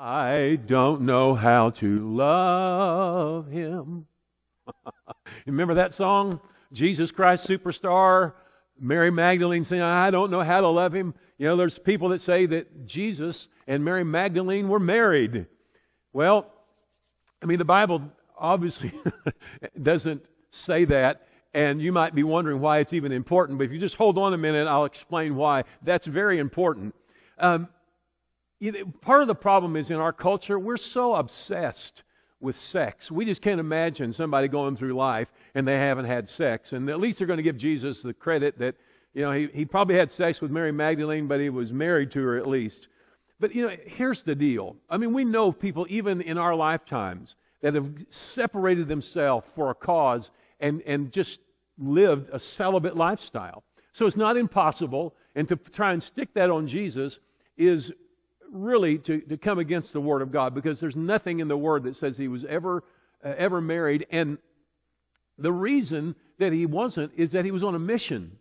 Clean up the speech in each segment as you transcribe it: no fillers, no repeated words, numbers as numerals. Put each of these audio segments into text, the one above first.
I don't know how to love him. Remember that song? Jesus Christ Superstar, Mary Magdalene saying, I don't know how to love him. You know, there's people that say that Jesus and Mary Magdalene were married. Well, I mean, the Bible obviously doesn't say that, and you might be wondering why it's even important, but if you just hold on a minute, I'll explain why. That's very important. Part of the problem is in our culture, we're so obsessed with sex. We just can't imagine somebody going through life and they haven't had sex. And at least they're going to give Jesus the credit that, you know, he probably had sex with Mary Magdalene, but he was married to her at least. But, you know, here's the deal. I mean, we know people even in our lifetimes that have separated themselves for a cause and just lived a celibate lifestyle. So it's not impossible, and to try and stick that on Jesus is really to come against the Word of God, because there's nothing in the Word that says he was ever married. And the reason that he wasn't is that he was on a mission.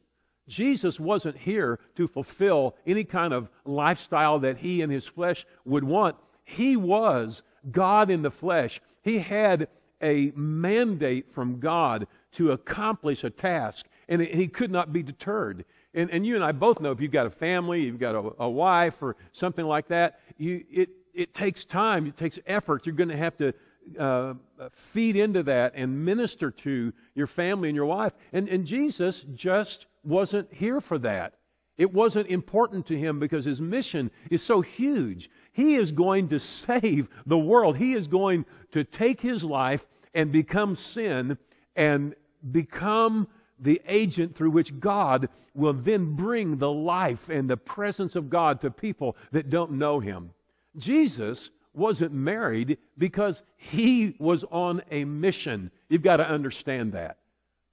Jesus wasn't here to fulfill any kind of lifestyle that he in his flesh would want. He was God in the flesh. He had a mandate from God to accomplish a task, and he could not be deterred. And you and I both know if you've got a family, you've got a wife or something like that, it takes time, it takes effort. You're going to have to feed into that and minister to your family and your wife. And Jesus just wasn't here for that. It wasn't important to him because his mission is so huge. He is going to save the world. He is going to take his life and become sin and become the agent through which God will then bring the life and the presence of God to people that don't know him. Jesus wasn't married because he was on a mission. You've got to understand that.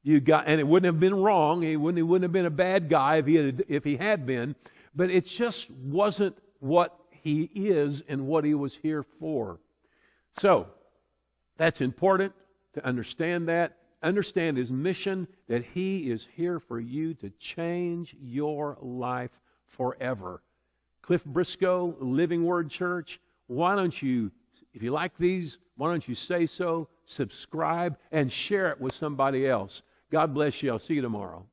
And it wouldn't have been wrong. He wouldn't have been a bad guy if he had been. But it just wasn't what he is and what he was here for. So, that's important to understand that. Understand his mission, that he is here for you to change your life forever. Cliff Briscoe, Living Word Church, why don't you, if you like these, why don't you say so, subscribe, and share it with somebody else. God bless you. I'll see you tomorrow.